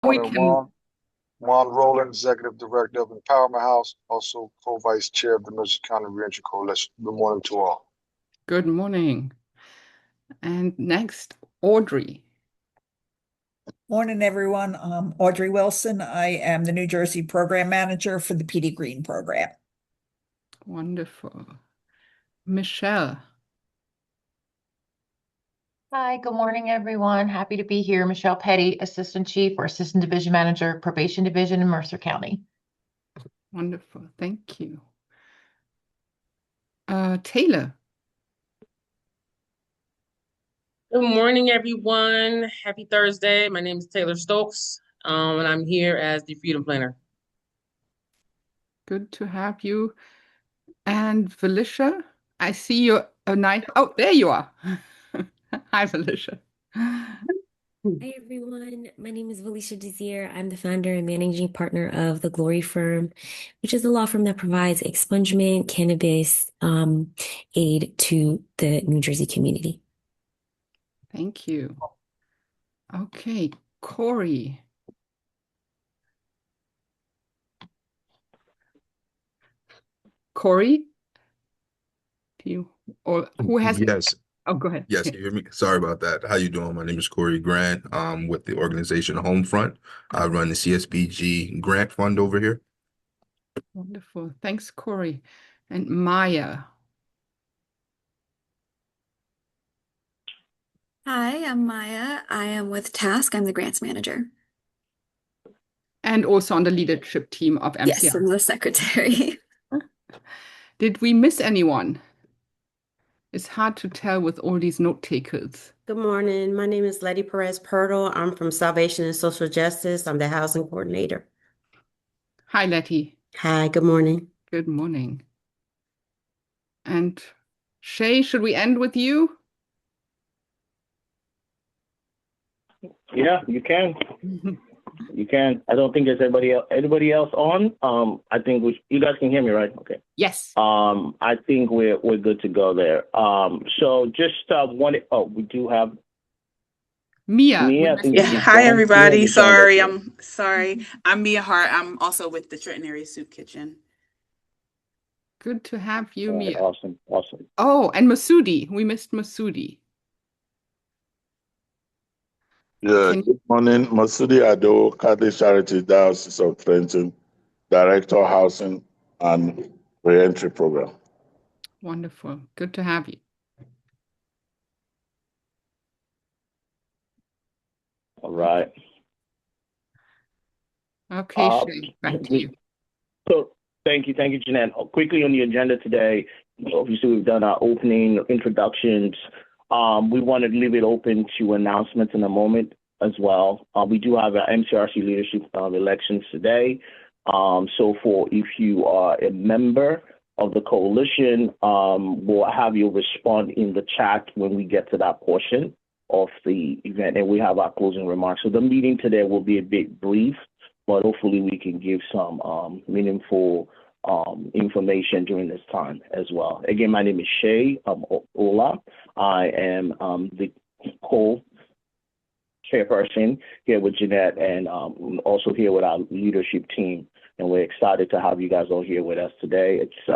we can. Juan Rowland, Executive Director of Empowerment House, also co-vice chair of the Mercer County Reentry Coalition. Good morning to all. Good morning. And next, Audrey. Morning, everyone. I'm Audrey Wilson. I am the New Jersey Program Manager for the PD Green Program. Wonderful. Michelle. Hi, good morning, everyone. Happy to be here. Michelle Petty, Assistant Chief or Assistant Division Manager, Probation Division in Mercer County. Wonderful. Thank you. Taylor. Good morning, everyone. Happy Thursday. My name is Taylor Stokes, and I'm here as the Freedom Planner. Good to have you. And Felicia, I see you a nice. Oh, there you are. Hi, Felicia. Hi, everyone. My name is Felicia Desir. I'm the founder and managing partner of The Glory Firm, which is a law firm that provides expungement, cannabis aid to the New Jersey community. Thank you. Okay, Corey. Corey? Do you, or who has? Yes. Oh, go ahead. Yes, can you hear me? Sorry about that. How you doing? My name is Corey Grant. With the organization Homefront. I run the CSBG Grant Fund over here. Wonderful. Thanks, Corey. And Maya. Hi, I'm Maya. I am with Task. I'm the grants manager. And also on the leadership team of MCR. Yes, I'm the secretary. Did we miss anyone? It's hard to tell with all these note takers. Good morning. My name is Letty Perez Purtle. I'm from Salvation and Social Justice. I'm the housing coordinator. Hi, Letty. Hi, good morning. Good morning. And Shay, should we end with you? Yeah, you can. You can. I don't think there's anybody else on. I think you guys can hear me, right? Okay. Yes. I think we're good to go there. So just we do have Mia. Yeah. Hi, everybody. Sorry. I'm Mia Hart. I'm also with the Trenton Area Soup Kitchen. Good to have you, Mia. Awesome. Oh, and Masudi. We missed Masudi. Yeah, good morning. Masudi Ado, Catholic Charity Diocese of Trenton, Director of Housing and Reentry Program. Wonderful. Good to have you. All right. Okay, Shay, back to you. So thank you, Jeanette. Quickly on the agenda today, obviously we've done our opening introductions. We wanted to leave it open to announcements in a moment as well. We do have our MCRC leadership elections today. So if you are a member of the coalition, we'll have you respond in the chat when we get to that portion of the event, and we have our closing remarks. So the meeting today will be a bit brief, but hopefully we can give some meaningful information during this time as well. Again, my name is Shay Ola. I am the co-chairperson here with Jeanette, and also here with our leadership team. And we're excited to have you guys all here with us today. It's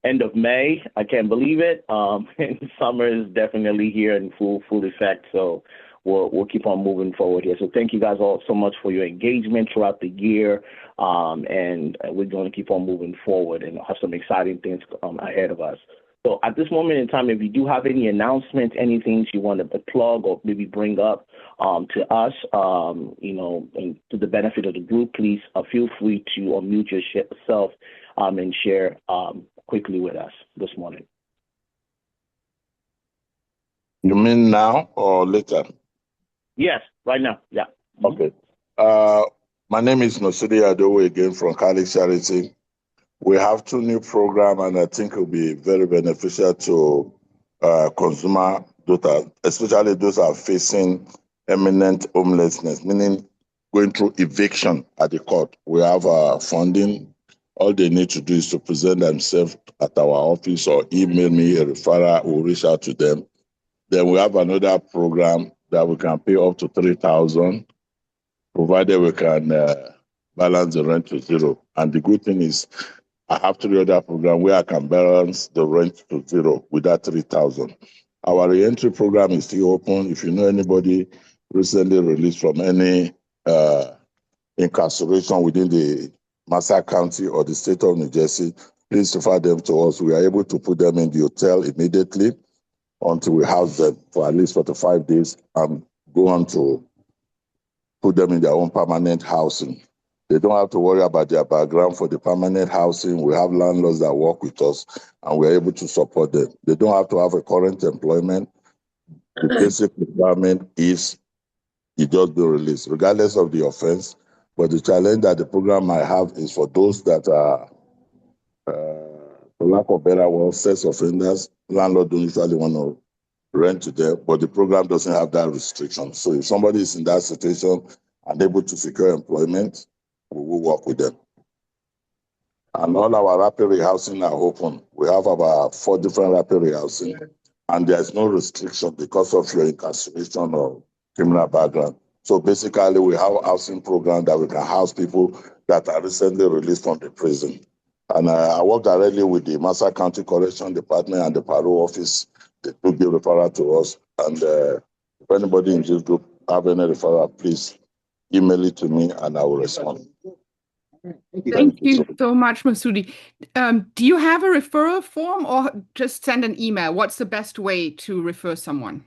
end of May. I can't believe it. And summer is definitely here in full effect. So we'll keep on moving forward here. So thank you guys all so much for your engagement throughout the year. And we're going to keep on moving forward and have some exciting things ahead of us. So at this moment in time, if you do have any announcements, anything you want to plug or maybe bring up to us, and to the benefit of the group, please feel free to unmute yourself and share quickly with us this morning. You mean now or later? Yes, right now. Yeah. Okay. My name is Masudi Adowe again from Catholic Charity. We have 2 new programs, and I think it will be very beneficial to consumer data, especially those who are facing imminent homelessness, meaning going through eviction at the court. We have funding. All they need to do is to present themselves at our office or email me a referral. We'll reach out to them. Then we have another program that we can pay up to $3,000 provided we can balance the rent to zero. And the good thing is, I have 3 other programs where I can balance the rent to zero with that 3,000. Our reentry program is still open. If you know anybody recently released from any incarceration within the Mercer County or the state of New Jersey, please refer them to us. We are able to put them in the hotel immediately until we house them for at least 45 days and go on to put them in their own permanent housing. They don't have to worry about their background for the permanent housing. We have landlords that work with us and we're able to support them. They don't have to have a current employment. The basic requirement is you just be released, regardless of the offense. But the challenge that the program might have is for those that are, for lack of better word, sex offenders. Landlords don't usually want to rent to them, but the program doesn't have that restriction. So if somebody is in that situation and able to secure employment, we will work with them. And all our rapid rehousing are open. We have about 4 different rapid rehousing, and there's no restriction because of your incarceration or criminal background. So basically, we have a housing program that we can house people that are recently released from the prison. And I work directly with the Mercer County Correction Department and the parole office. They do give referral to us. And if anybody in this group have any referral, please email it to me and I will respond. Thank you so much, Masudi. Do you have a referral form or just send an email? What's the best way to refer someone?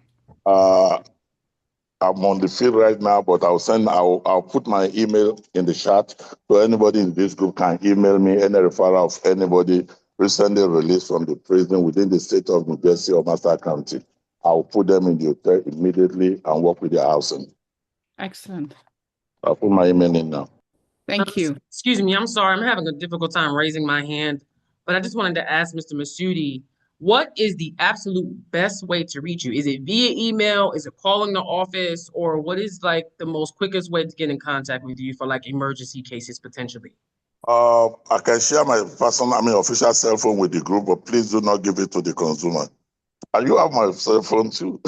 I'm on the field right now, but I'll put my email in the chat so anybody in this group can email me any referral of anybody recently released from the prison within the state of New Jersey or Mercer County. I'll put them in the hotel immediately and work with their housing. Excellent. I'll put my email in now. Thank you. Excuse me, I'm sorry. I'm having a difficult time raising my hand, but I just wanted to ask Mr. Masudi, what is the absolute best way to reach you? Is it via email? Is it calling the office? Or what is like the most quickest way to get in contact with you for like emergency cases potentially? I can share my official cell phone with the group, but please do not give it to the consumer. And you have my cell phone too.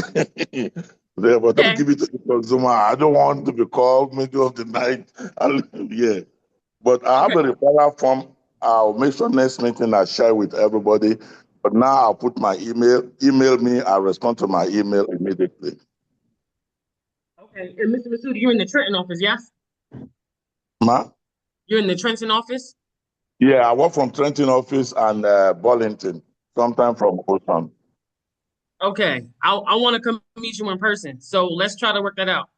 There, but don't give it to the consumer. I don't want to be called middle of the night. Yeah. But I have a referral form. I'll make sure next meeting I share with everybody. But now I'll put my email. Email me. I'll respond to my email immediately. Okay. And Mr. Masudi, you're in the Trenton office, yes? Ma? You're in the Trenton office? Yeah, I work from Trenton office and Burlington, sometime from Ocean. Okay. I want to come meet you in person. So let's try to work that out.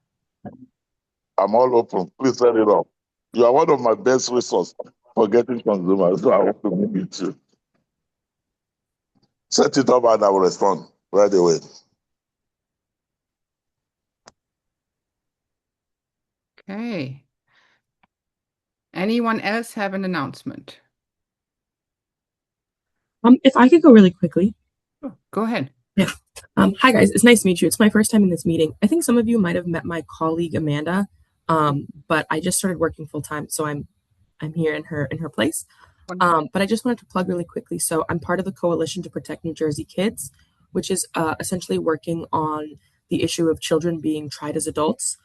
I'm all open. Please set it up. You are one of my best resources for getting consumers, so I want to meet you too. Set it up and I will respond right away. Okay. Anyone else have an announcement? If I could go really quickly. Oh, go ahead. Yeah. Hi guys, it's nice to meet you. It's my first time in this meeting. I think some of you might have met my colleague Amanda, but I just started working full time, so I'm here in her place. But I just wanted to plug really quickly. So I'm part of the Coalition to Protect New Jersey Kids, which is essentially working on the issue of children being tried as adults,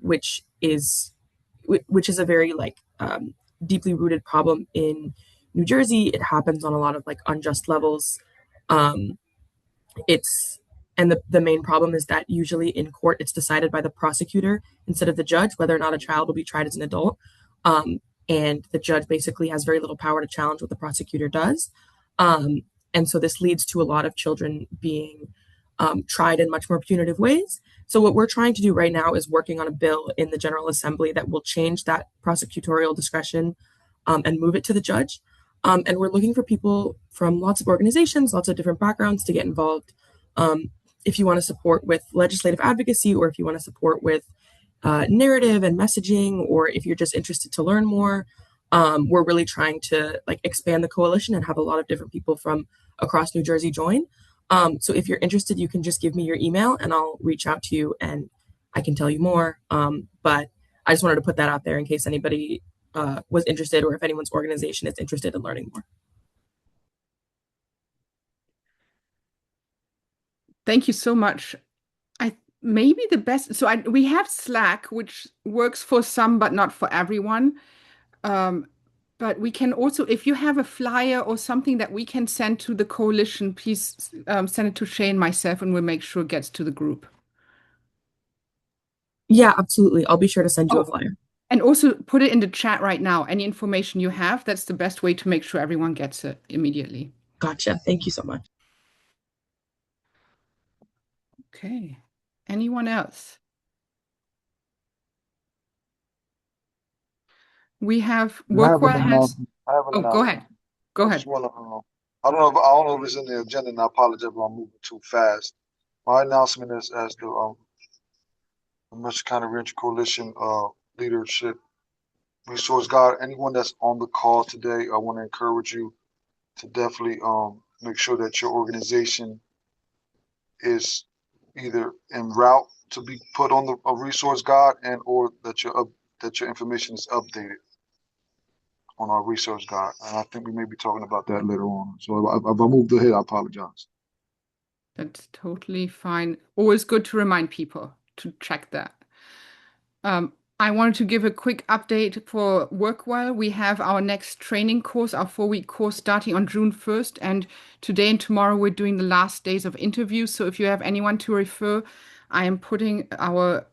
which is a very deeply rooted problem in New Jersey. It happens on a lot of unjust levels. The main problem is that usually in court it's decided by the prosecutor instead of the judge whether or not a child will be tried as an adult. And the judge basically has very little power to challenge what the prosecutor does. And so this leads to a lot of children being tried in much more punitive ways. So what we're trying to do right now is working on a bill in the General Assembly that will change that prosecutorial discretion and move it to the judge. And we're looking for people from lots of organizations, lots of different backgrounds to get involved. If you want to support with legislative advocacy, or if you want to support with narrative and messaging, or if you're just interested to learn more, we're really trying to expand the coalition and have a lot of different people from across New Jersey join. So if you're interested, you can just give me your email and I'll reach out to you and I can tell you more. But I just wanted to put that out there in case anybody was interested, or if anyone's organization is interested in learning more. Thank you so much. maybe the best, so we have Slack, which works for some, but not for everyone. But we can also, if you have a flyer or something that we can send to the coalition, please send it to Shay and myself, and we'll make sure it gets to the group. Yeah, absolutely. I'll be sure to send you a Oh, flyer. and also put it in the chat right now. Any information you have, that's the best way to make sure everyone gets it immediately. Gotcha. Thank you so much. Okay. Anyone else? We have Workwell has. I have an Oh, go ahead. announcement. Go I ahead. just want to. I don't know if it's in the agenda, and I apologize if I'm moving too fast. My announcement is as the Mercer County Reentry Coalition leadership resource guide. Anyone that's on the call today, I want to encourage you to definitely make sure that your organization is either en route to be put on a resource guide, and or that your information is updated on our resource guide. And I think we may be talking about that later on. So if I moved ahead, I apologize. That's totally fine. Always good to remind people to check that. I wanted to give a quick update for Workwell. We have our next training course, our 4-week course, starting on June 1st. And today and tomorrow, we're doing the last days of interviews. So if you have anyone to refer, I am putting our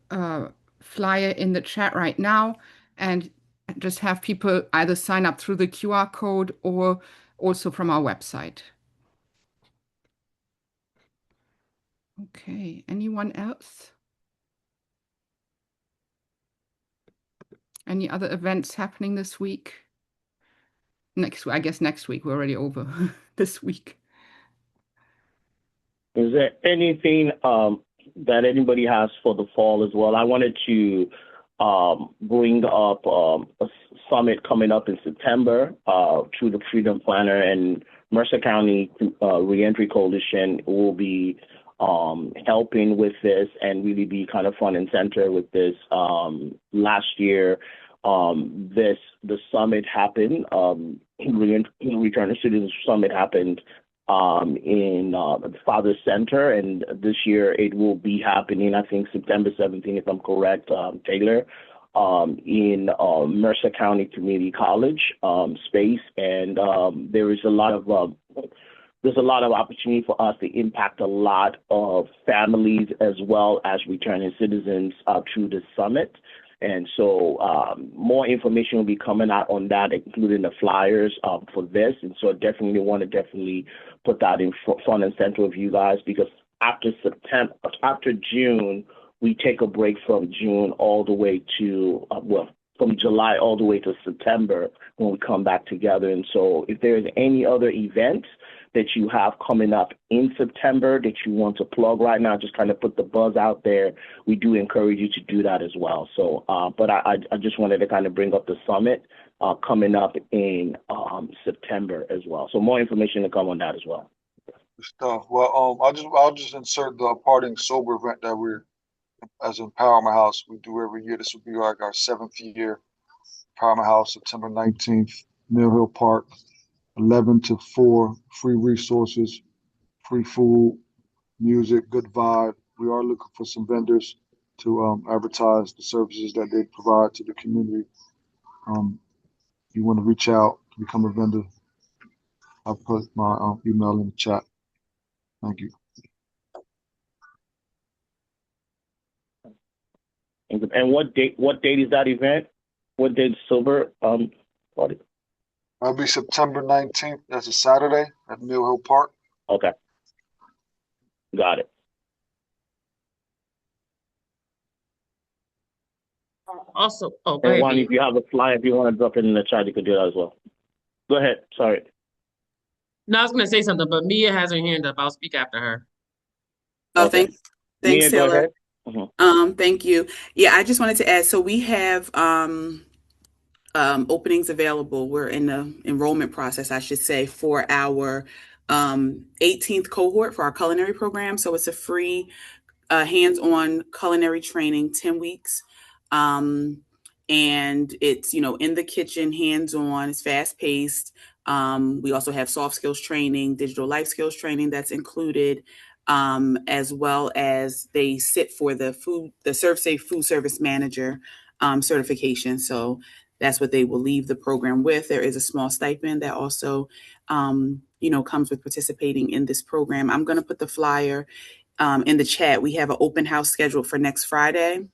flyer in the chat right now, and just have people either sign up through the QR code or also from our website. Okay, anyone else? Any other events happening this week? I guess next week. We're already over this week. Is there anything that anybody has for the fall as well? I wanted to bring up a summit coming up in September through the Freedom Planner and Mercer County Reentry Coalition will be helping with this and really be kind of front and center with this. Last year, the summit happened, Return to Citizens Summit happened in the Father Center, and this year it will be happening, I think, September 17th, if I'm correct, Taylor, in Mercer County Community College space, and there is a lot of there's a lot of opportunity for us to impact a lot of families as well as returning citizens through the summit. And so more information will be coming out on that, including the flyers for this. And so definitely want to put that in front and center of you guys, because after June, we take a break from June all the way to, from July all the way to September when we come back together. And so if there's any other events that you have coming up in September that you want to plug right now, just kind of put the buzz out there. We do encourage you to do that as well. So, but I just wanted to kind of bring up the summit coming up in September as well. So more information to come on that as well. Good stuff. Well, I'll just insert the parting sober event that we're, as in Power My House, we do every year. This will be like our 7th year. Power My House, September 19th, Mill Hill Park, 11 to 4, free resources, free food, music, good vibe. We are looking for some vendors to advertise the services that they provide to the community. If you want to reach out to become a vendor, I'll put my email in the chat. Thank you. And what date is that event? What date sober party? That'll be September 19th. That's a Saturday at Mill Hill Park. Okay. Got it. Also, go and ahead. Juan, if you have a flyer, if you want to drop it in the chat, you could do that as well. Go ahead. Sorry. No, I was going to say something, but Mia has her hand up. I'll speak after her. Oh, Okay. thanks, Mia, go Taylor. ahead. Mm-hmm. Thank you. Yeah, I just wanted to add, so we have openings available. We're in the enrollment process, I should say, for our 18th cohort for our culinary program. So it's a free hands-on culinary training, 10 weeks. And it's, in the kitchen, hands-on, it's fast-paced. We also have soft skills training, digital life skills training that's included. as well as they sit for the ServSafe Food Service Manager certification. So that's what they will leave the program with. There is a small stipend that also, comes with participating in this program. I'm going to put the flyer in the chat. We have an open house scheduled for next Friday,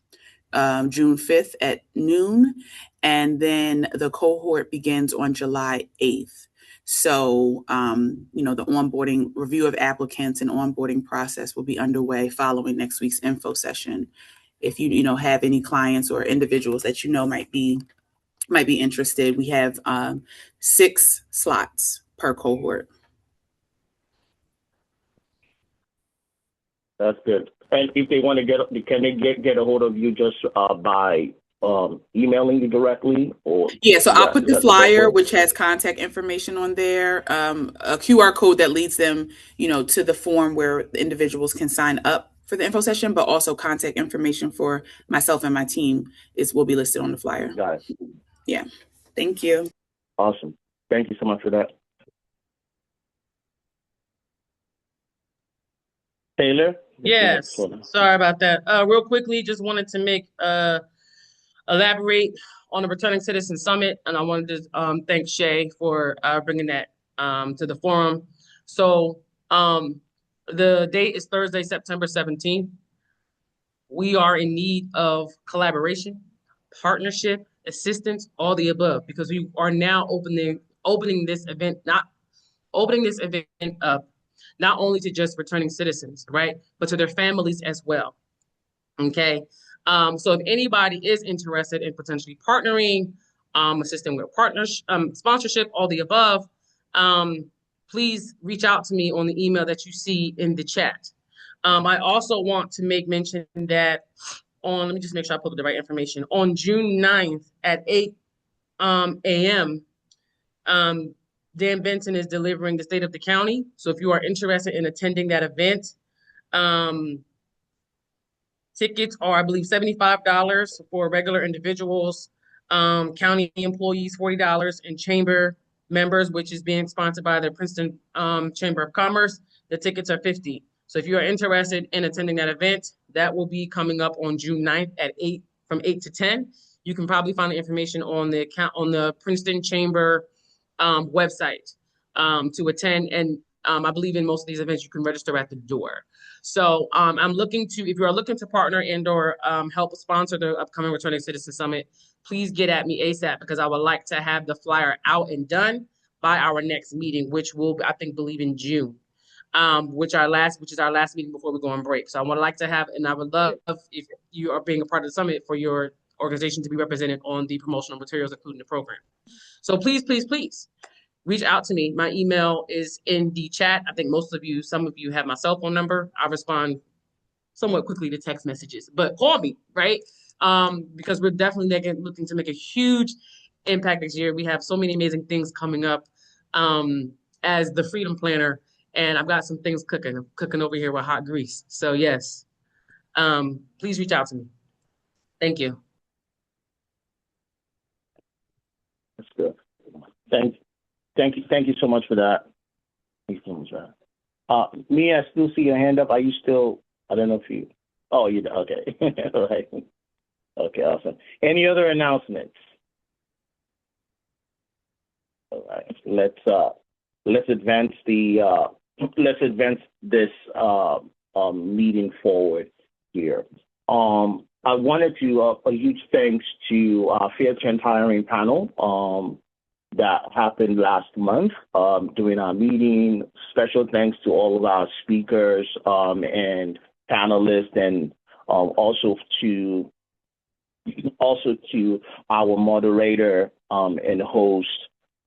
June 5th at noon. And then the cohort begins on July 8th. So, the onboarding review of applicants and onboarding process will be underway following next week's info session. If you have any clients or individuals that might be interested, we have 6 slots per cohort. That's good. And if they want to can they get a hold of you just by emailing you directly, or? Yeah, so I'll put the flyer, which has contact information on there, a QR code that leads them, to the form where the individuals can sign up for the info session, but also contact information for myself and my team will be listed on the flyer. Got it. Yeah. Thank you. Awesome. Thank you so much for that. Taylor? Yes. Sorry about that. Real quickly, just wanted to make elaborate on the Returning Citizen Summit, and I wanted to thank Shay for bringing that to the forum. So the date is Thursday, September 17th. We are in need of collaboration, partnership, assistance, all the above, because we are now opening this event up not only to just returning citizens, right, but to their families as well. Okay. So if anybody is interested in potentially partnering, assisting with sponsorship, all the above, please reach out to me on the email that you see in the chat. I also want to make mention that let me just make sure I put the right information. On June 9th at 8 a.m., Dan Benson is delivering the State of the County. So if you are interested in attending that event, tickets are, I believe, $75 for regular individuals, county employees, $40, and chamber members, which is being sponsored by the Princeton Chamber of Commerce. The tickets are $50. So if you are interested in attending that event, that will be coming up on June 9th at 8, from 8 to 10. You can probably find the information on the Princeton Chamber website to attend. And I believe in most of these events, you can register at the door. So if you are looking to partner and or help sponsor the upcoming Returning Citizen Summit, please get at me ASAP, because I would like to have the flyer out and done by our next meeting, which will, I believe in June, which is our last meeting before we go on break. So I would like to have, and I would love if you are being a part of the summit for your organization to be represented on the promotional materials, including the program. So please, please, please reach out to me. My email is in the chat. I think some of you have my cell phone number. I respond somewhat quickly to text messages, but call me, right? Because we're definitely looking to make a huge impact next year. We have so many amazing things coming up as the Freedom Planner, and I've got some things cooking. I'm cooking over here with hot grease. So yes, please reach out to me. Thank you. That's good. Thank you so much for that. Thank you so much for that. Mia, I still see your hand up. Are you still? I don't know if you. Oh, you okay? All right. Okay, awesome. Any other announcements? All right. Let's advance this meeting forward here. I wanted to a huge thanks to our Fair Trend Hiring panel that happened last month during our meeting. Special thanks to all of our speakers and panelists, and also to our moderator and host,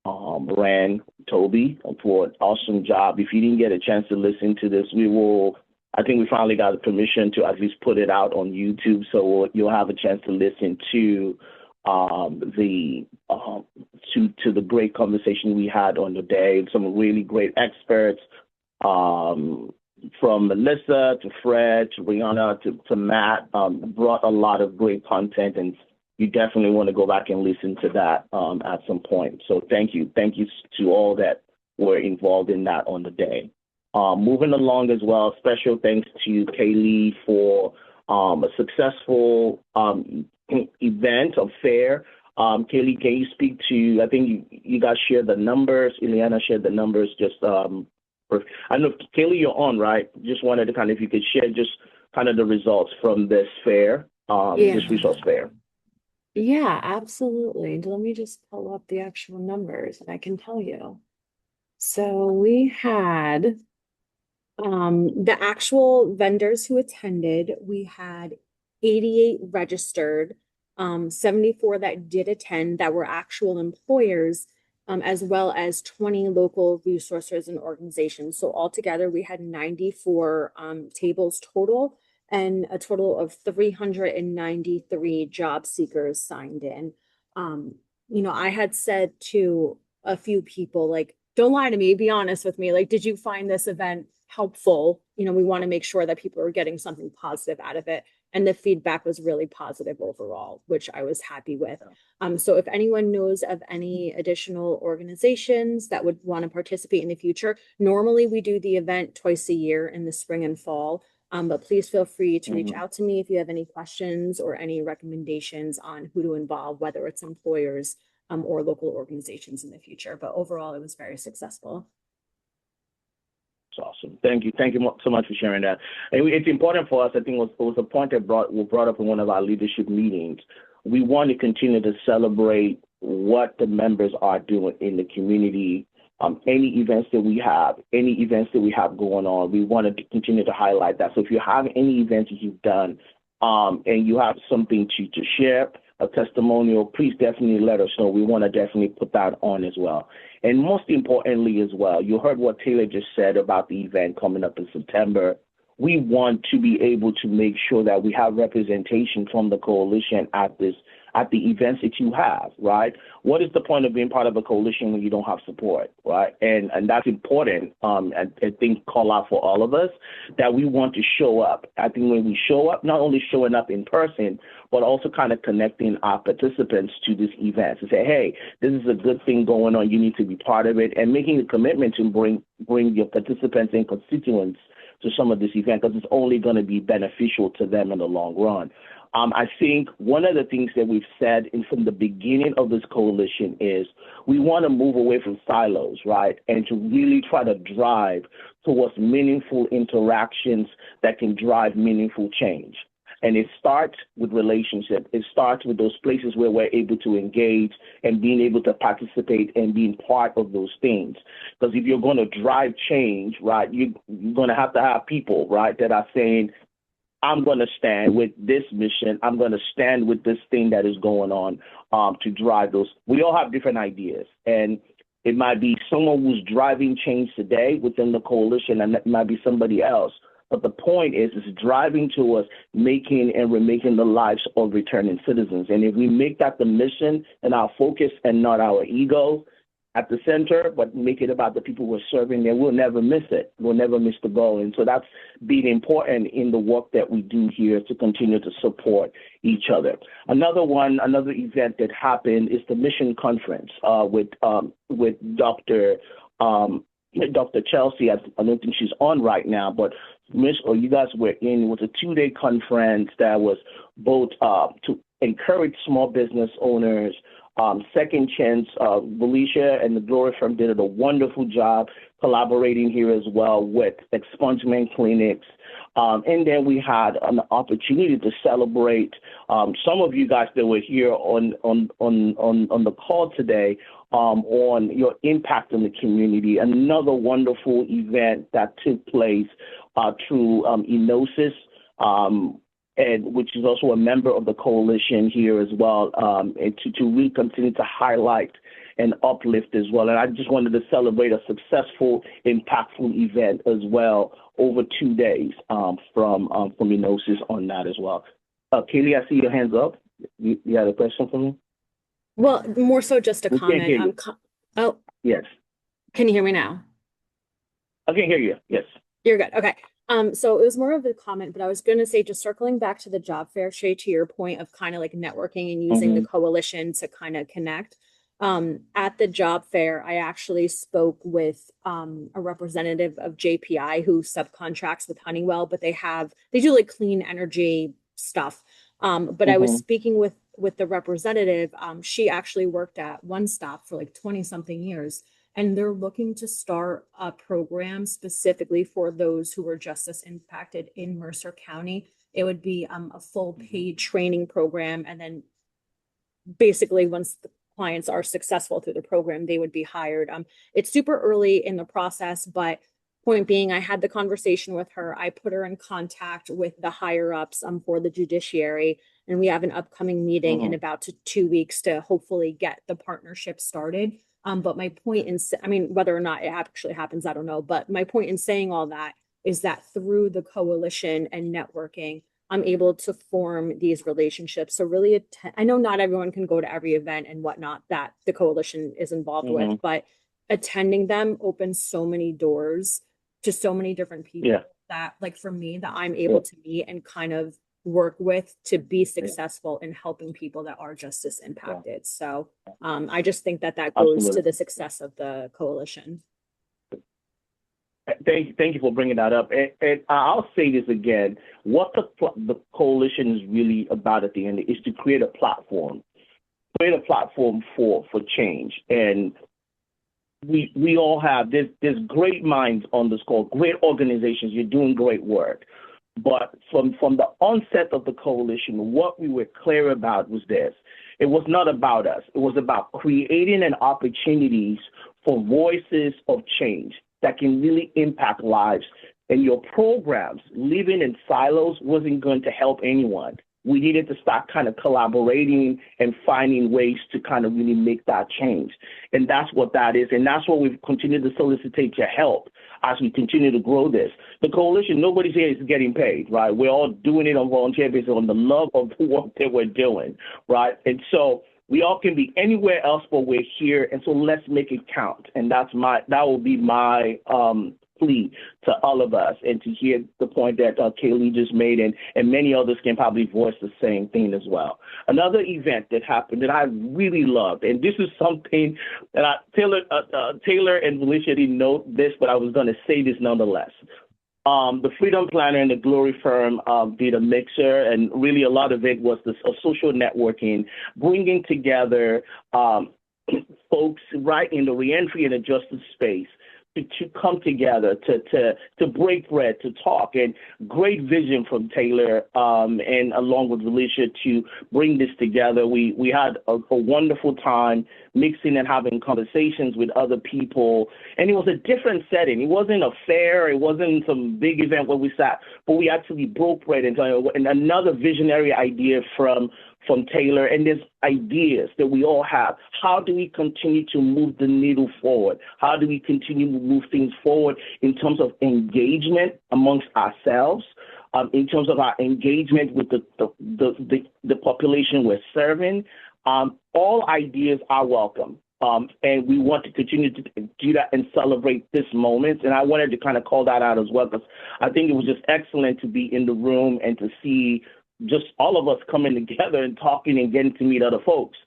Rand Toby, for an awesome job. If you didn't get a chance to listen to this, I think we finally got the permission to at least put it out on YouTube, so you'll have a chance to listen to the great conversation we had on the day. Some really great experts, from Melissa to Fred to Brianna to Matt, brought a lot of great content, and you definitely want to go back and listen to that at some point. So thank you to all that were involved in that on the day. Moving along as well, special thanks to Kaylee for a successful event or fair. Kaylee, can you speak to, I think you guys shared the numbers, Ileana shared the numbers, just, I know, Kaylee, you're on, right? Just wanted to kind of, if you could share just kind of the results from this fair, this resource fair. Yeah, absolutely. Let me just pull up the actual numbers and I can tell you. So we had the actual vendors who attended, we had 88 registered, 74 that did attend that were actual employers, as well as 20 local resources and organizations. So altogether, we had 94 tables total and a total of 393 job seekers signed in. I had said to a few people, like, don't lie to me, be honest with me. Like, did you find this event helpful? We want to make sure that people are getting something positive out of it. And the feedback was really positive overall, which I was happy with. So if anyone knows of any additional organizations that would want to participate in the future, normally we do the event twice a year in the spring and fall. But please feel free to reach out to me if you have any questions or any recommendations on who to involve, whether it's employers or local organizations in the future. But overall, it was very successful. That's awesome. Thank you. Thank you so much for sharing that. And it's important for us. I think it was a point that was brought up in one of our leadership meetings. We want to continue to celebrate what the members are doing in the community. Any events that we have going on, we want to continue to highlight that. So if you have any events that you've done and you have something to share, a testimonial, please definitely let us know. We want to definitely put that on as well. And most importantly as well, you heard what Taylor just said about the event coming up in September. We want to be able to make sure that we have representation from the coalition at the events that you have, right? What is the point of being part of a coalition when you don't have support, right? And that's important. I think call out for all of us that we want to show up. I think when we show up, not only showing up in person, but also kind of connecting our participants to this event to say, hey, this is a good thing going on. You need to be part of it, and making a commitment to bring your participants and constituents to some of this event, because it's only going to be beneficial to them in the long run. I think one of the things that we've said from the beginning of this coalition is we want to move away from silos, right? And to really try to drive towards meaningful interactions that can drive meaningful change. And it starts with relationships. It starts with those places where we're able to engage and being able to participate and being part of those things. Because if you're going to drive change, right, you're going to have people, right, that are saying, I'm going to stand with this mission. I'm going to stand with this thing that is going on to drive those. We all have different ideas. And it might be someone who's driving change today within the coalition, and it might be somebody else. But the point is driving towards making and remaking the lives of returning citizens. And if we make that the mission and our focus and not our ego at the center, but make it about the people we're serving, then we'll never miss it. We'll never miss the goal. And so that's being important in the work that we do here to continue to support each other. Another event that happened is the mission conference with Dr. Chelsea. I don't think she's on right now, but you guys were in. It was a 2-day conference that was both to encourage small business owners. Second Chance, Felicia and the Glory Firm did a wonderful job collaborating here as well with expungement clinics. And then we had an opportunity to celebrate some of you guys that were here on the call today on your impact in the community. Another wonderful event that took place through Enosis, and which is also a member of the coalition here as well, and to really continue to highlight and uplift as well. And I just wanted to celebrate a successful, impactful event as well over 2 days from Enosis on that as well. Kaylee, I see your hands up. You had a question for me? Well, more so just a comment. Can't hear you. Yes. Can you hear me now? I can hear you. Yes. You're good. Okay. So it was more of a comment, but I was going to say, just circling back to the job fair, Shay, to your point of kind of like networking and using the coalition to kind of connect. At the job fair, I actually spoke with a representative of JPI who subcontracts with Honeywell, but they do like clean energy stuff. But I was speaking with the representative. She actually worked at One Stop for like 20 something years, and they're looking to start a program specifically for those who were justice impacted in Mercer County. It would be a full paid training program, and then basically once the clients are successful through the program, they would be hired. It's super early in the process, but point being, I had the conversation with her. I put her in contact with the higher ups for the judiciary, and we have an upcoming meeting in about 2 weeks to hopefully get the partnership started. But my point I mean, whether or not it actually happens, I don't know. But my point in saying all that is that through the coalition and networking, I'm able to form these relationships. So really, I know not everyone can go to every event and whatnot that the coalition is involved with, but attending them opens so many doors to so many different people that, like for me, that I'm able to meet and kind of work with to be successful in helping people that are justice impacted. So I just think that goes to the success of the coalition. Thank you for bringing that up. And I'll say this again. What the coalition is really about at the end is to create a platform for change. And we all have, there's great minds on this call, great organizations. You're doing great work. But from the onset of the coalition, what we were clear about was this. It was not about us. It was about creating an opportunities for voices of change that can really impact lives. And your programs, living in silos, wasn't going to help anyone. We needed to start kind of collaborating and finding ways to kind of really make that change. And that's what that is. And that's what we've continued to solicitate your help as we continue to grow this. The coalition, nobody's here is getting paid, right? We're all doing it on volunteer basis on the love of the work that we're doing, right? And so we all can be anywhere else, but we're here, and so let's make it count. And that will be my plea to all of us, and to hear the point that Kaylee just made, and many others can probably voice the same thing as well. Another event that happened that I really loved, and this is something that Taylor and Felicia didn't know this, but I was going to say this nonetheless. The Freedom Planner and the Glory Firm did a mixer, and really a lot of it was this social networking, bringing together folks right in the reentry and the justice space to come together, to break bread, to talk, and great vision from Taylor and along with Felicia to bring this together. We had a wonderful time mixing and having conversations with other people, and it was a different setting. It wasn't a fair, it wasn't some big event where we sat, but we actually broke bread and another visionary idea from Taylor, and there's ideas that we all have. How do we continue to move the needle forward? How do we continue to move things forward in terms of engagement amongst ourselves, in terms of our engagement with the population we're serving? All ideas are welcome. And we want to continue to do that and celebrate this moment. And I wanted to kind of call that out as well, because I think it was just excellent to be in the room and to see just all of us coming together and talking and getting to meet other folks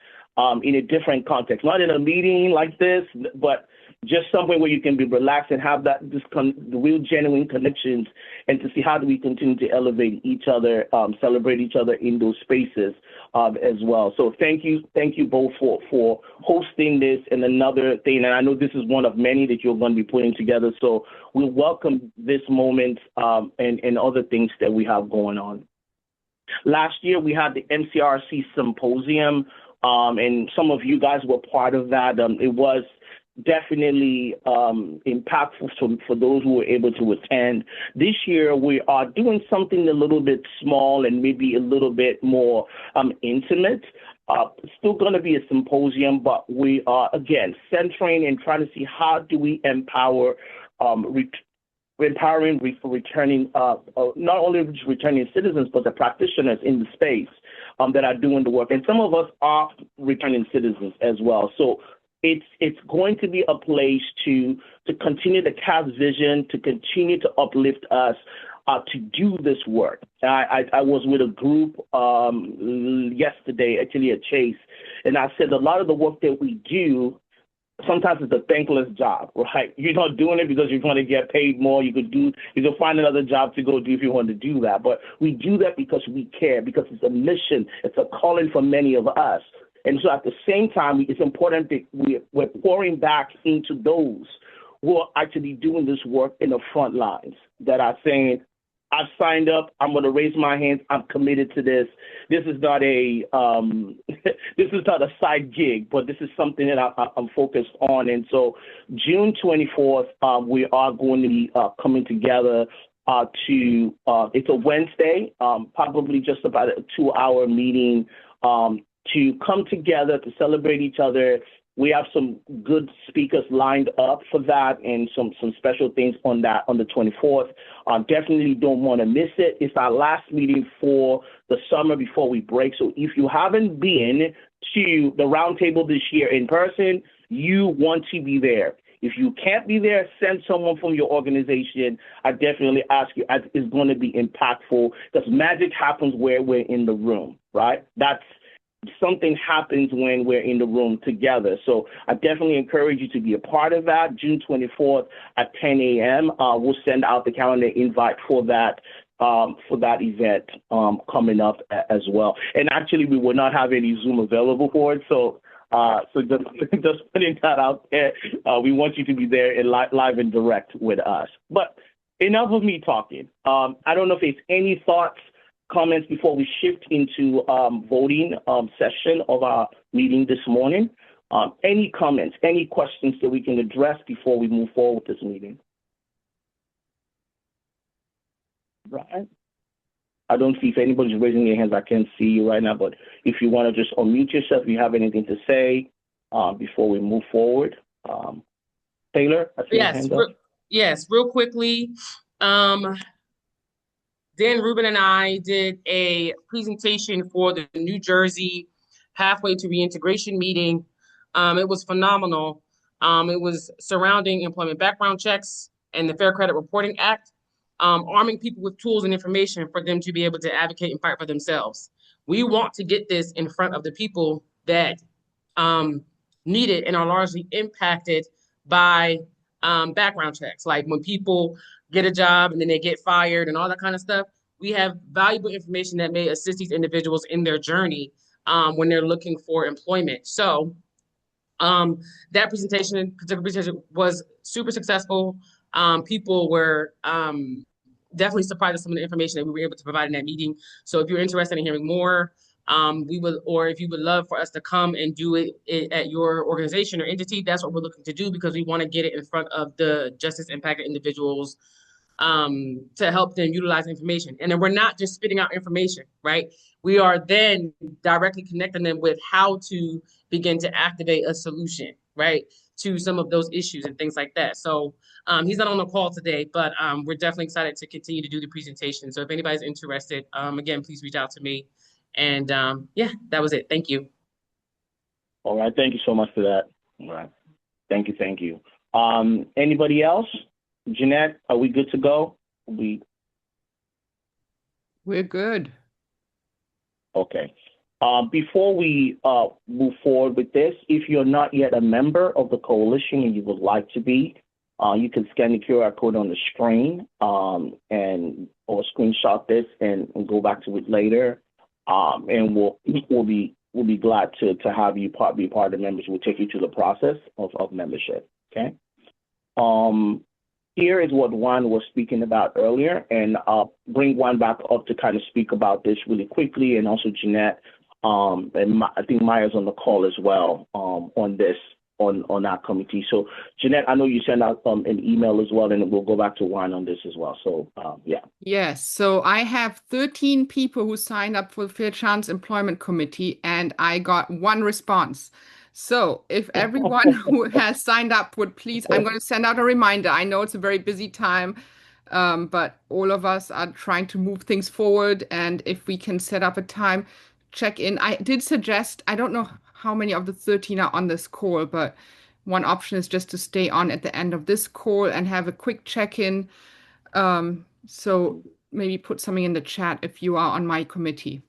in a different context, not in a meeting like this, but just somewhere where you can be relaxed and have that the real genuine connections, and to see how do we continue to elevate each other, celebrate each other in those spaces as well. So thank you both for hosting this. And another thing, and I know this is one of many that you're going to be putting together, so we welcome this moment and other things that we have going on. Last year, we had the MCRC Symposium, and some of you guys were part of that. It was definitely impactful for those who were able to attend. This year, we are doing something a little bit small and maybe a little bit more intimate. Still going to be a symposium, but we are, again, centering and trying to see how do we empower empowering returning, not only returning citizens, but the practitioners in the space that are doing the work. And some of us are returning citizens as well. So it's going to be a place to continue to cast vision, to continue to uplift us, to do this work. I was with a group yesterday, actually at Chase, and I said a lot of the work that we do sometimes it's a thankless job, right? You're not doing it because you're going to get paid more. You could find another job to go do if you want to do that. But we do that because we care, because it's a mission. It's a calling for many of us. And so at the same time, it's important that we're pouring back into those who are actually doing this work in the front lines that are saying, I've signed up. I'm going to raise my hands. I'm committed to this. This is not a this is not a side gig, but this is something that I'm focused on. And so, June 24th, we are going to be coming together to. It's a Wednesday, probably just about a 2-hour meeting to come together to celebrate each other. We have some good speakers lined up for that and some special things on that on the 24th. Definitely don't want to miss it. It's our last meeting for the summer before we break. So if you haven't been to the roundtable this year in person, you want to be there. If you can't be there, send someone from your organization. I definitely ask you, it's going to be impactful because magic happens where we're in the room, right? Something happens when we're in the room together. So I definitely encourage you to be a part of that. June 24th at 10 a.m. We'll send out the calendar invite for that event coming up as well. And actually, we will not have any Zoom available for it. So just putting that out there. We want you to be there in live and direct with us. But enough of me talking. I don't know if there's any thoughts, comments before we shift into voting session of our meeting this morning. Any comments, any questions that we can address before we move forward with this meeting? Right. I don't see if anybody's raising their hands. I can't see you right now, but if you want to just unmute yourself, if you have anything to say before we move forward. Taylor, I see your hand up. Yes, real quickly. Dan Rubin and I did a presentation for the New Jersey Pathway to Reintegration meeting. It was phenomenal. It was surrounding employment background checks and the Fair Credit Reporting Act, arming people with tools and information for them to be able to advocate and fight for themselves. We want to get this in front of the people that need it and are largely impacted by background checks. Like when people get a job and then they get fired and all that kind of stuff. We have valuable information that may assist these individuals in their journey when they're looking for employment. So that particular presentation was super successful. People were definitely surprised at some of the information that we were able to provide in that meeting. So if you're interested in hearing more, or if you would love for us to come and do it at your organization or entity, that's what we're looking to do because we want to get it in front of the justice impacted individuals to help them utilize information. And then we're not just spitting out information, right? We are then directly connecting them with how to begin to activate a solution, right, to some of those issues and things like that. So he's not on the call today, but we're definitely excited to continue to do the presentation. So if anybody's interested, again, please reach out to me. And yeah, that was it. Thank you. All right. Thank you so much for that. All right. Thank you. Anybody else? Jeanette, are we good to go? We're good. Okay. Before we move forward with this, if you're not yet a member of the coalition and you would like to be, you can scan the QR code on the screen or screenshot this and go back to it later. And we'll be glad to have you be part of the members. We'll take you to the process of membership. Okay. Here is what Juan was speaking about earlier, and I'll bring Juan back up to kind of speak about this really quickly, and also Jeanette, and I think Maya's on the call as well on this, on our committee. So Jeanette, I know you sent out an email as well, and we'll go back to Juan on this as well. So yeah. Yes, so I have 13 people who signed up for the Fair Chance Employment Committee, and I got one response. So if everyone who has signed up would please, I'm going to send out a reminder. I know it's a very busy time, but all of us are trying to move things forward. And if we can set up a time, check in. I did suggest, I don't know how many of the 13 are on this call, but one option is just to stay on at the end of this call and have a quick check-in. So maybe put something in the chat if you are on my committee.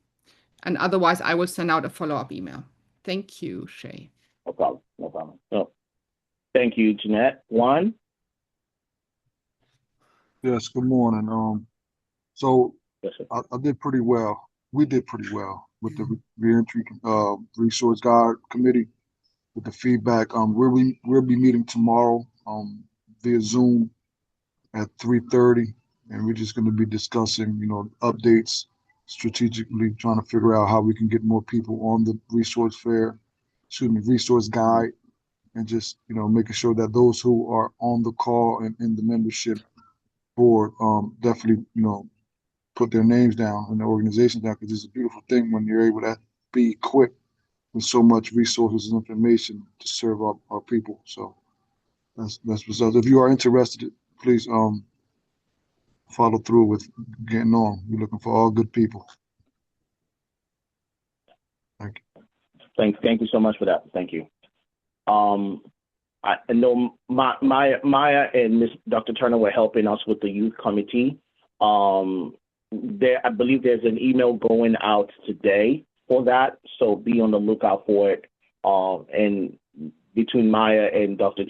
And otherwise, I will send out a follow-up email. Thank you, Shay. No problem. No problem. No. Thank you, Jeanette. Juan? Yes, good morning. So Yes, sir. I did pretty well. We did pretty well with the reentry resource guide committee with the feedback. We'll be meeting tomorrow via Zoom at 3:30, and we're just going to be discussing, updates strategically, trying to figure out how we can get more people on the resource guide, and just, making sure that those who are on the call and in the membership board definitely, put their names down and their organizations down, because it's a beautiful thing when you're able to be equipped with so much resources and information to serve our people. So that's what's up. If you are interested, please follow through with getting on. We're looking for all good people. Thank you. Thank you so much for that. Thank you. I know Maya and Miss Dr. Turner were helping us with the youth committee. I believe there's an email going out today for that, so be on the lookout for it. And between Maya and Dr.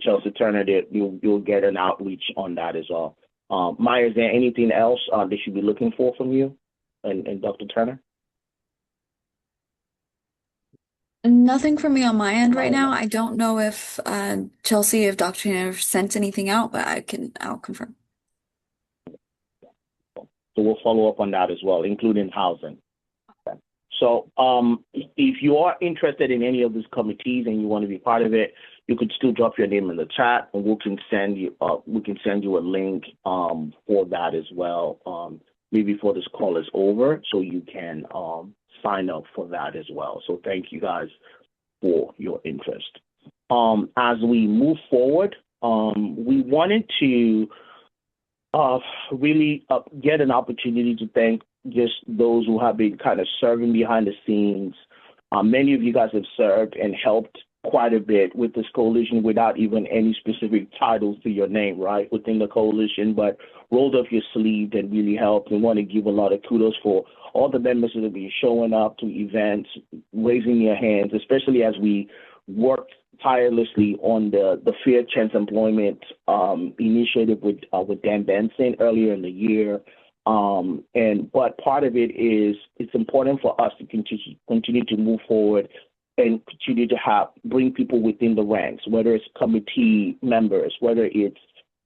Chelsea Turner, you'll get an outreach on that as well. Maya, is there anything else they should be looking for from you and Dr. Turner? Nothing from me on my end right now. I don't know if Chelsea, if Dr. Tanner sent anything out, but I'll confirm. So we'll follow up on that as well, including housing. Okay. So if you are interested in any of these committees and you want to be part of it, you could still drop your name in the chat, and we can send you a link for that as well. Maybe before this call is over, so you can sign up for that as well. So thank you guys for your interest. As we move forward, we wanted to really get an opportunity to thank just those who have been kind of serving behind the scenes. Many of you guys have served and helped quite a bit with this coalition without even any specific titles to your name, right, within the coalition, but rolled up your sleeve and really helped. We want to give a lot of kudos for all the members that have been showing up to events, raising your hands, especially as we worked tirelessly on the Fair Chance Employment initiative with Dan Benson earlier in the year. But part of it is it's important for us to continue to move forward and continue to bring people within the ranks, whether it's committee members, whether it's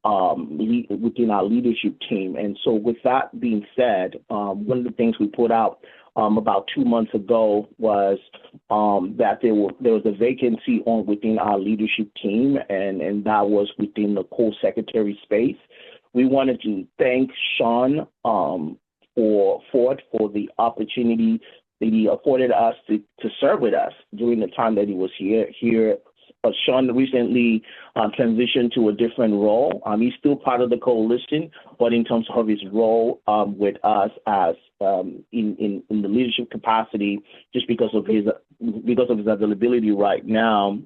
within our leadership team. And so with that being said, one of the things we put out about 2 months ago was that there was a vacancy within our leadership team, and that was within the co-secretary space. We wanted to thank Sean for the opportunity that he afforded us to serve with us during the time that he was here. Sean recently transitioned to a different role. He's still part of the coalition, but in terms of his role with us as in the leadership capacity, just because of his availability right now,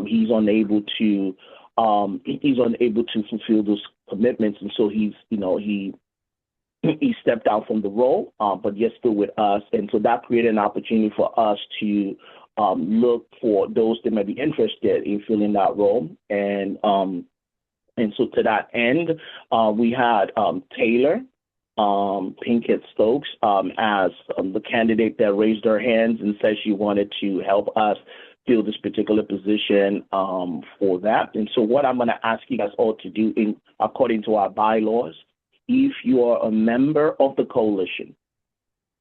he's unable to fulfill those commitments, and so he stepped out from the role, but yet still with us. And so that created an opportunity for us to look for those that may be interested in filling that role. And so to that end, we had Taylor Pinkett Stokes as the candidate that raised her hands and said she wanted to help us fill this particular position for that. And so what I'm going to ask you guys all to do, according to our bylaws, if you are a member of the coalition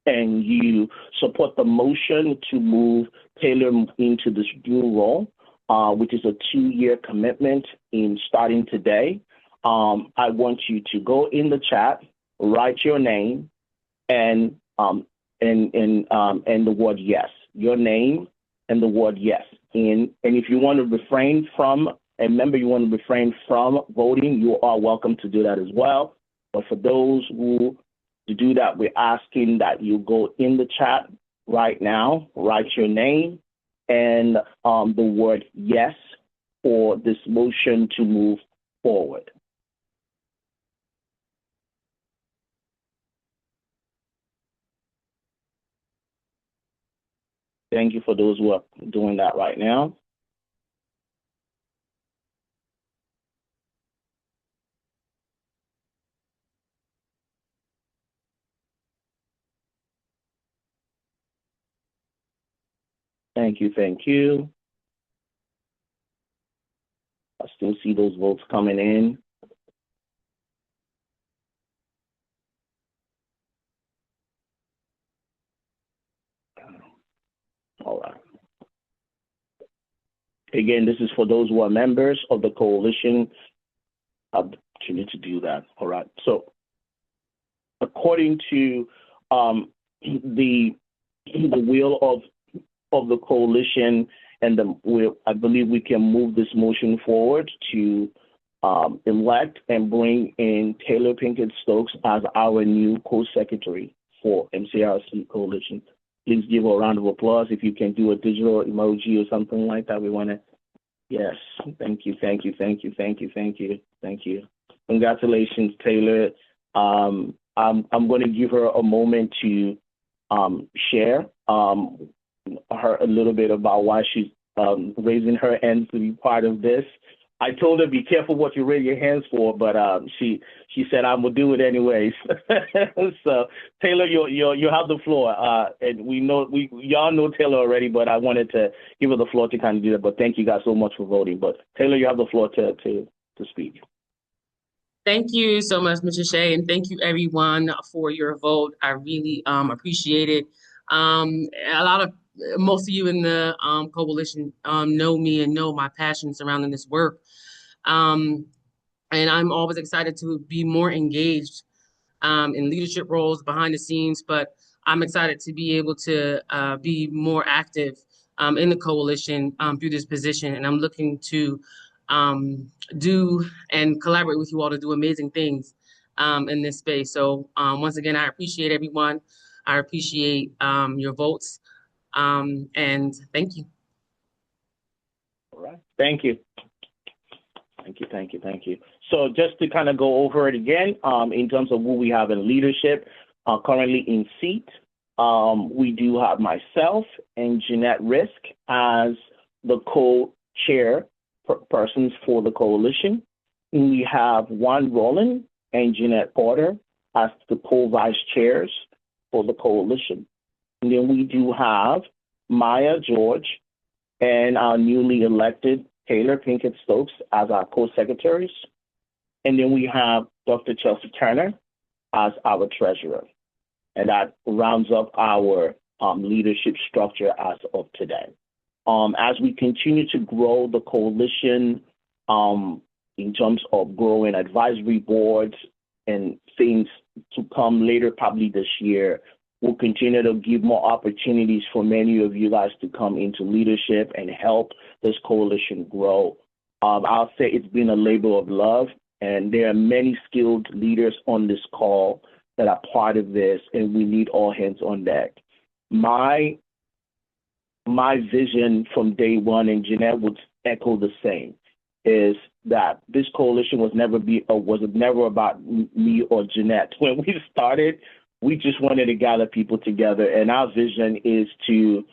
and you support the motion to move Taylor into this dual role, which is a 2-year commitment in starting today, I want you to go in the chat, write your name and the word yes, your name and the word yes. And if you want to refrain from voting, you are welcome to do that as well. But for those who to do that, we're asking that you go in the chat right now, write your name and the word yes for this motion to move forward. Thank you for those who are doing that right now. Thank you, thank you. I still see those votes coming in. All right. Again, this is for those who are members of the coalition. You need to do that. All right. So, according to the will of the coalition, and I believe we can move this motion forward to elect and bring in Taylor Pinkett Stokes as our new co-secretary for MCRC Coalition. Please give a round of applause. If you can do a digital emoji or something like that, we want to. Yes, thank you, thank you, thank you, thank you, thank you, thank you. Congratulations, Taylor. I'm going to give her a moment to share her a little bit about why she's raising her hands to be part of this. I told her be careful what you raise your hands for, but she said I'm gonna do it anyways. So Taylor, you have the floor, and y'all know Taylor already, but I wanted to give her the floor to kind of do that. But thank you guys so much for voting. But Taylor, you have the floor to speak. Thank you so much, Mr. Shea, and thank you everyone for your vote. I really appreciate it. Most of you in the coalition know me and know my passion surrounding this work. And I'm always excited to be more engaged in leadership roles behind the scenes, but I'm excited to be able to be more active in the coalition through this position. And I'm looking to do and collaborate with you all to do amazing things in this space. So once again, I appreciate everyone. I appreciate your votes. And thank you. All right. Thank you. Thank you, thank you, thank you. So just to kind of go over it again, in terms of who we have in leadership, currently in seat, we do have myself and Jeanette Risk as the co-chair persons for the coalition. We have Juan Rowland and Jeanette Porter as the co-vice chairs for the coalition. And then we do have Maya George and our newly elected Taylor Pinkett Stokes as our co-secretaries. And then we have Dr. Chelsea Turner as our treasurer. And that rounds up our leadership structure as of today. As we continue to grow the coalition in terms of growing advisory boards and things to come later, probably this year, we'll continue to give more opportunities for many of you guys to come into leadership and help this coalition grow. I'll say it's been a labor of love, and there are many skilled leaders on this call that are part of this, and we need all hands on deck. My vision from day one, and Jeanette would echo the same, is that this coalition was never about me or Jeanette. When we started, we just wanted to gather people together, and our vision is to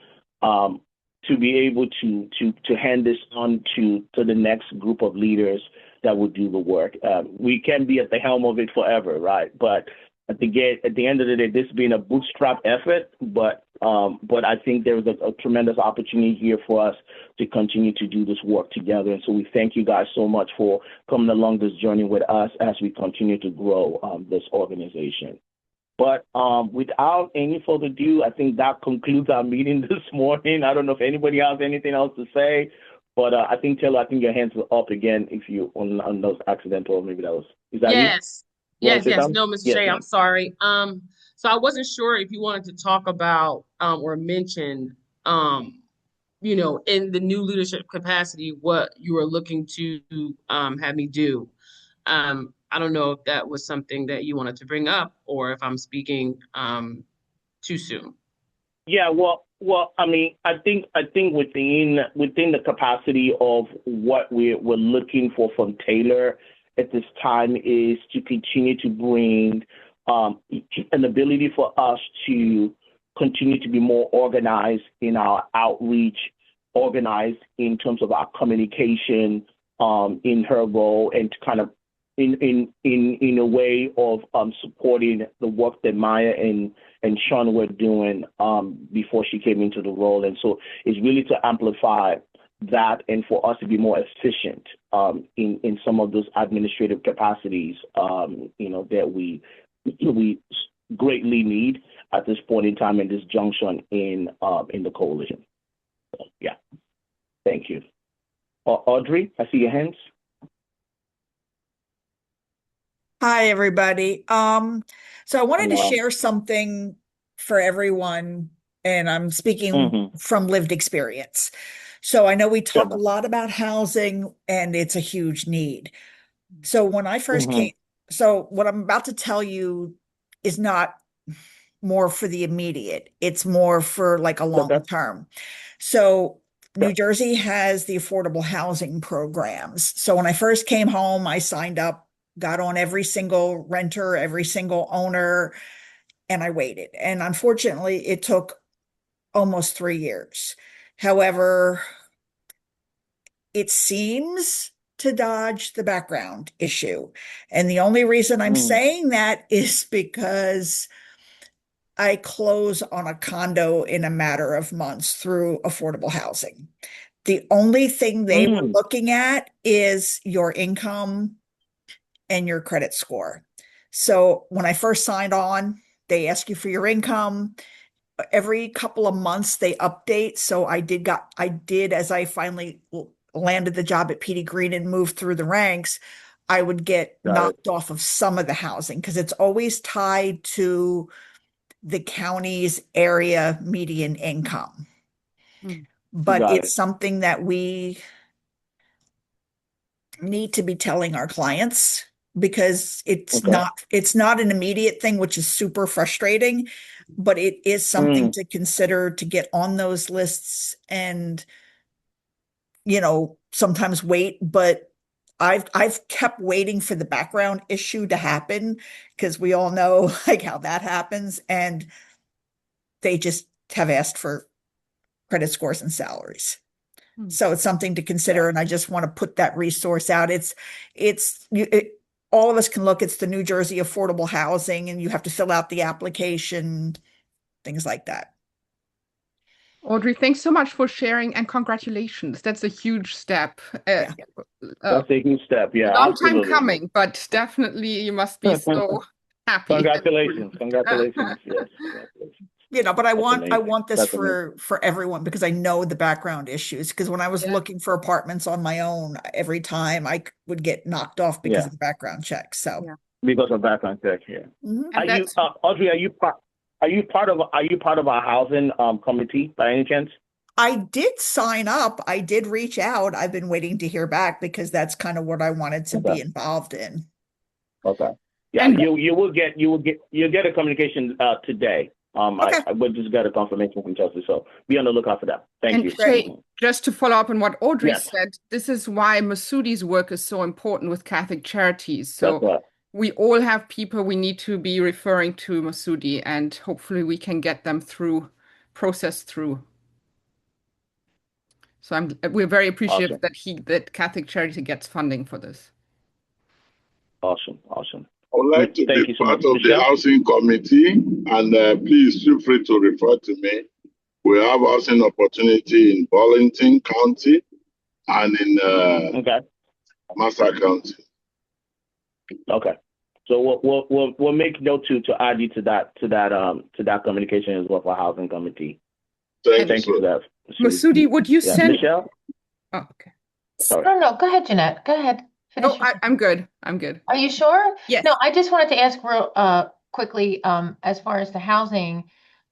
be able to hand this on to the next group of leaders that will do the work. We can be at the helm of it forever, right? But at the end of the day, this being a bootstrap effort, but I think there's a tremendous opportunity here for us to continue to do this work together. And so we thank you guys so much for coming along this journey with us as we continue to grow this organization. But without any further ado, I think that concludes our meeting this morning. I don't know if anybody has anything else to say, but I think, Taylor, your hands are up again if you on those accidental, maybe that was, is that yes. you? Yes. No, Mr. Shea, I'm sorry. So I wasn't sure if you wanted to talk about or mention, in the new leadership capacity, what you were looking to have me do. I don't know if that was something that you wanted to bring up or if I'm speaking too soon. Yeah, well, I mean, I think within the capacity of what we're looking for from Taylor at this time is to continue to bring an ability for us to continue to be more organized in our outreach, organized in terms of our communication in her role, and to kind of in a way of supporting the work that Maya and Sean were doing before she came into the role. And so it's really to amplify that and for us to be more efficient in some of those administrative capacities, that we greatly need at this point in time in this junction in the coalition. So, yeah, thank you. Audrey, I see your hands. Hi, everybody. So I wanted to share something for everyone, and I'm speaking from lived experience. So I know we talk a lot about housing, and it's a huge need. So when I first came, so what I'm about to tell you is not more for the immediate, it's more for like a long term. So New Jersey has the affordable housing programs. So when I first came home, I signed up, got on every single renter, every single owner, and I waited. And unfortunately, it took almost 3 years. However, it seems to dodge the background issue. And the only reason I'm saying that is because I close on a condo in a matter of months through affordable housing. The only thing they were looking at is your income and your credit score. So when I first signed on, they ask you for your income. Every couple of months they update. So I did as I finally landed the job at PD Green and moved through the ranks, I would get knocked off of some of the housing because it's always tied to the county's area median income. But it's something that we need to be telling our clients because it's not an immediate thing, which is super frustrating, but it is something to consider to get on those lists and, sometimes wait. But I've kept waiting for the background issue to happen because we all know like how that happens, and they just have asked for credit scores and salaries. So it's something to consider. And I just want to put that resource out. All of us can look, it's the New Jersey Affordable Housing, and you have to fill out the application, things like that. Audrey, thanks so much for sharing and congratulations. That's a huge step. That's a huge step. Yeah, long absolutely. time coming, but definitely you must be so happy. Congratulations. Congratulations. Yes. Congratulations. But I want this for everyone because I know the background issues. Because when I was looking for apartments on my own, every time I would get knocked off because of the background check. So because of background check, Are you, Audrey? Are you part of our housing committee by any chance? I did sign up. I did reach out. I've been waiting to hear back because that's kind of what I wanted to be involved in. Okay. Yeah, and you'll get a communication today. I would just get a confirmation from Chelsea, so be on the lookout for that. Thank you. Shay, just to follow up on what Audrey said, this is why Masudi's work is so important with Catholic Charities. So we all have people we need to be referring to Masudi, and hopefully we can get them processed through. So we're very appreciative that Catholic Charity gets funding for this. Awesome. I would like to be part of the housing committee, and please feel free to refer to me. We have housing opportunity in Burlington County and in Mercer County. Okay, so we'll make note to add you to that communication as well for housing committee. Thank you for that. Masudi, would you send Michelle? Oh, okay. Sorry. No, go ahead, Jeanette. Go ahead. No, I'm good. Are you sure? Yes. No, I just wanted to ask real quickly, as far as the housing,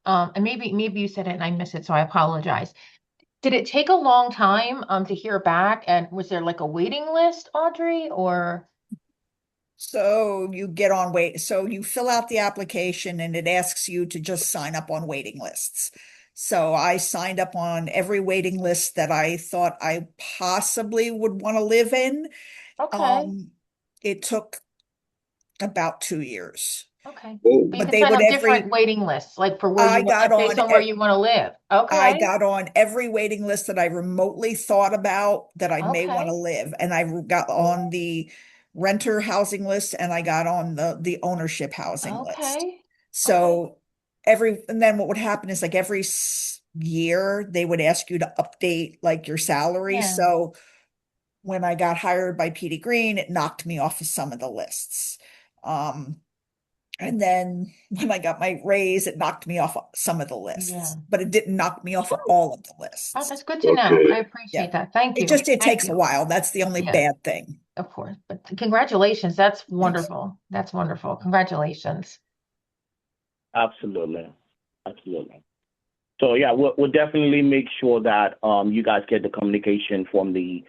and maybe you said it and I missed it, so I apologize. Did it take a long time to hear back? And was there like a waiting list, Audrey, or? So you so you fill out the application and it asks you to just sign up on waiting lists. So I signed up on every waiting list that I thought I possibly would want to live in. Okay. It took about 2 years. Okay. Oh, But you But can they sign would up different waiting lists, like for where I you got want, based on on where you want to live. I Okay. got on every waiting list that I remotely thought about that I may want to Okay. live. And I got on the renter housing list and I got on the ownership housing list. Okay. Okay. So and then what would happen is like every year they would ask you to update like your salary. Yeah. So when I got hired by PD Green, it knocked me off of some of the lists. And then when I got my raise, it knocked me off some of the Yeah. lists, but it didn't knock me off of all of the Oh, lists. that's good to know. I okay. Yeah. appreciate that. Thank It you. just, it Thank takes a you. while. That's the only Yeah, bad thing. of course. But congratulations. That's Thanks. wonderful. That's wonderful. Congratulations. Absolutely. Absolutely. So yeah, we'll definitely make sure that you guys get the communication from the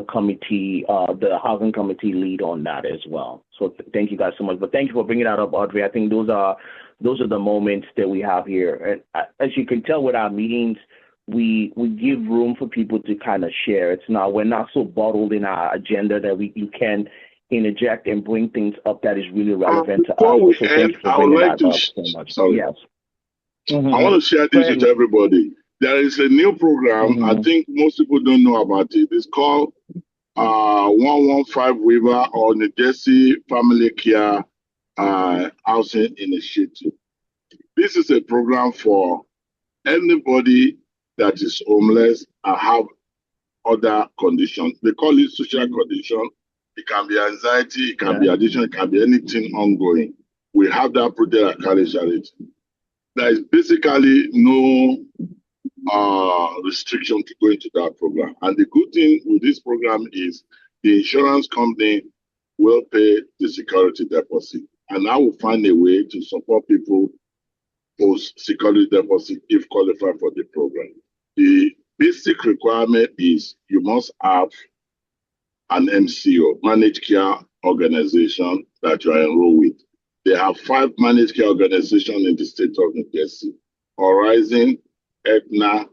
committee, the housing committee lead on that as well. So thank you guys so much. But thank you for bringing that up, Audrey. I think those are the moments that we have here. And as you can tell with our meetings, we give room for people to kind of share. We're not so bottled in our agenda that you can interject and bring things up that is really relevant to Before us. we So thank end, you for I would bringing like that to, up so much. sorry, Yes. I want to share this with everybody. There is a new program. I think most people don't know about it. It's called 115 River or New Jersey Family Care Housing Initiative. This is a program for anybody that is homeless and have other conditions. They call it social condition. It can be anxiety, it can be addiction, it can be anything ongoing. We have that project at Cali Charity. There is basically no restriction to go into that program. And the good thing with this program is the insurance company will pay the security deposit. And I will find a way to support people post security deposit if qualified for the program. The basic requirement is you must have an MCO, managed care organization, that you are enrolled with. They have 5 managed care organizations in the state of New Jersey: Horizon, Aetna,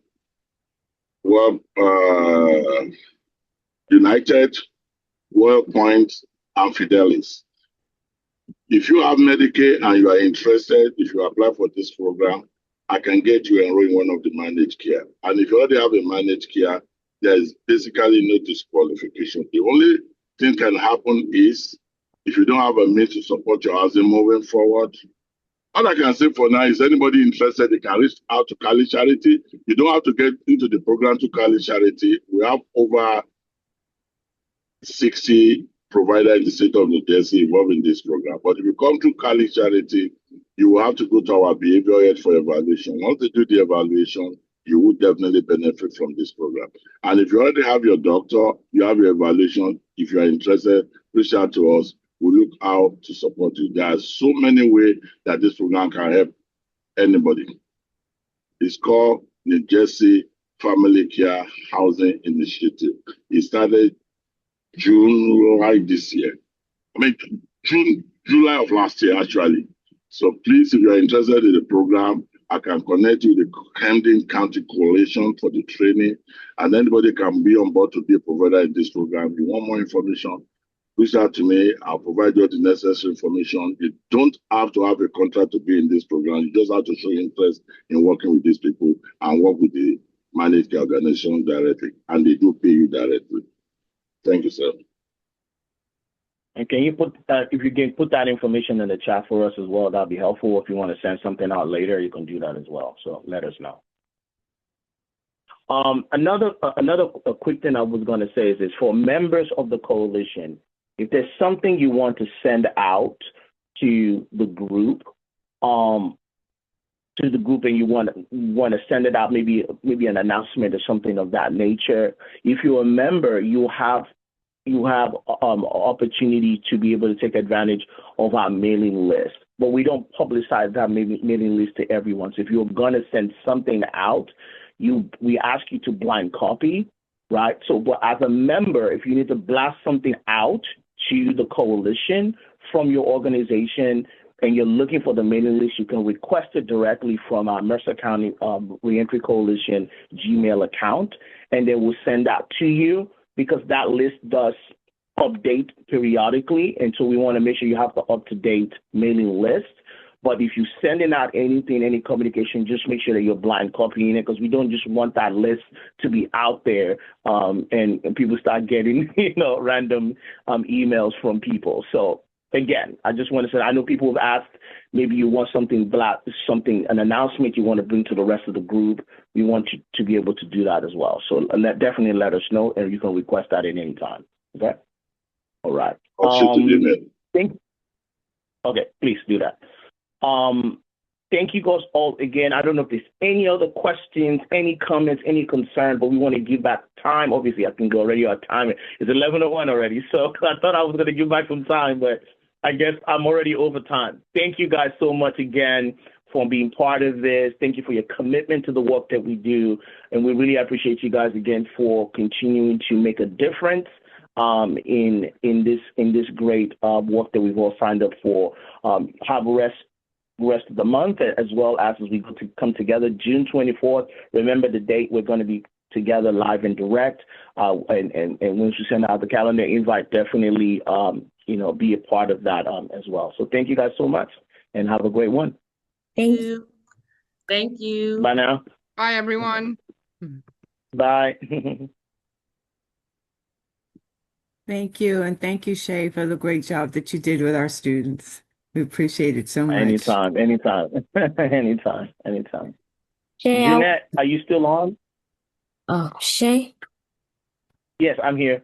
United, WellPoint, and Fidelis. If you have Medicaid and you are interested, if you apply for this program, I can get you enrolled in one of the managed care. And if you already have a managed care, there's basically no disqualification. The only thing can happen is if you don't have a means to support your housing moving forward. All I can say for now is anybody interested, they can reach out to Cali Charity. You don't have to get into the program to Cali Charity. We have over 60 providers in the state of New Jersey involved in this program. But if you come to Cali Charity, you will have to go to our behavioral health for evaluation. Once they do the evaluation, you will definitely benefit from this program. And if you already have your doctor, you have your evaluation, if you are interested, reach out to us. We look out to support you. There are so many ways that this program can help anybody. It's called New Jersey Family Care Housing Initiative. It started July this year. I mean, July of last year, actually. So please, if you're interested in the program, I can connect you with the Camden County Coalition for the training, and anybody can be on board to be a provider in this program. If you want more information, reach out to me. I'll provide you the necessary information. You don't have to have a contract to be in this program. You just have to show interest in working with these people and work with the managed care organization directly, and they do pay you directly. Thank you, sir. And can you put that, if you can put that information in the chat for us as well, that'd be helpful. If you want to send something out later, you can do that as well. So let us know. Another quick thing I was going to say is this: for members of the coalition, if there's something you want to send out to the group, and you want to send it out, maybe an announcement or something of that nature. If you're a member, you have opportunity to be able to take advantage of our mailing list, but we don't publicize that mailing list to everyone. So if you're going to send something out, we ask you to blind copy, right? So, but as a member, if you need to blast something out to the coalition from your organization and you're looking for the mailing list, you can request it directly from our Mercer County Reentry Coalition Gmail account, and they will send that to you, because that list does update periodically, and so we want to make sure you have the up-to-date mailing list. But if you're sending out anything, any communication, just make sure that you're blind copying it, because we don't just want that list to be out there, and people start getting, random emails from people. So again, I just want to say, I know people have asked, maybe you want an announcement you want to bring to the rest of the group. We want you to be able to do that as well. So definitely let us know, and you can request that at any time. Okay? All right. Okay, please do that. Thank you guys all again. I don't know if there's any other questions, any comments, any concern, but we want to give back time. Obviously, I think we're already on time. It's 11:01 already, so I thought I was going to give back some time, but I guess I'm already over time. Thank you guys so much again for being part of this. Thank you for your commitment to the work that we do, and we really appreciate you guys again for continuing to make a difference in this great work that we've all signed up for. Have a rest of the month, as well as we go to come together June 24th. Remember the date. We're going to be together live and direct. And once we send out the calendar invite, definitely be a part of that as well. So thank you guys so much, and have a great one. Thank you. Thank you. Bye now. Bye, everyone. Bye. Thank you. And thank you, Shay, for the great job that you did with our students. We appreciate it so much. Anytime. Anytime. Shay, Jeanette, are you still on? oh, Shay, Yes, I'm here.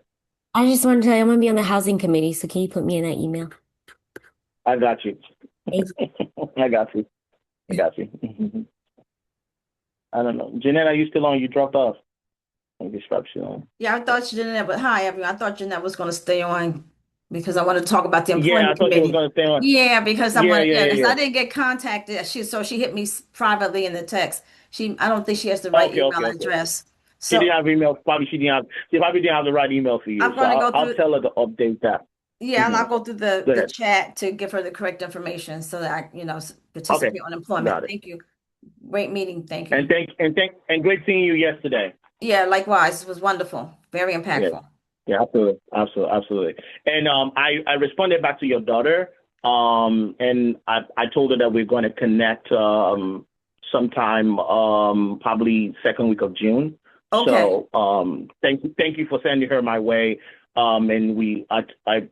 I just wanted to tell you I'm gonna be on the housing committee, so can you put me in that email? I got you. Thank you. I got you. I don't know. Jeanette, are you still on? You dropped off. Yeah, I thought Jeanette, but hi everyone. I thought Jeanette was going to stay on because I wanted to talk about the employment I thought committee. you were going to stay on. Yeah, because I wanted, because I yeah. didn't get contacted. So she hit me privately in the text. I don't think she has the right email address. She didn't have email. She probably didn't have the right email for you. I'm going to go I'll tell her to update that. Yeah, and I'll go through the chat to give her the correct information so that I, participate on employment. Thank you. Great meeting. Thank you. And great seeing you yesterday. Yeah, likewise. It was wonderful. Very impactful. Yeah, absolutely. And I responded back to your daughter. And I told her that we're going to connect sometime probably second week of June. Okay. So thank you for sending her my way. And I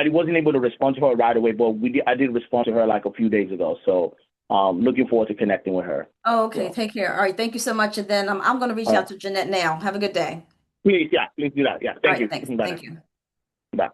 wasn't able to respond to her right away, but I did respond to her like a few days ago. So looking forward to connecting with her. Oh, okay. So, take care. All right. Thank you so much. And then I'm going to reach out to Jeanette now. Have a good day. Please do that. Yeah. Thank you. Thanks. Thank you. Bye.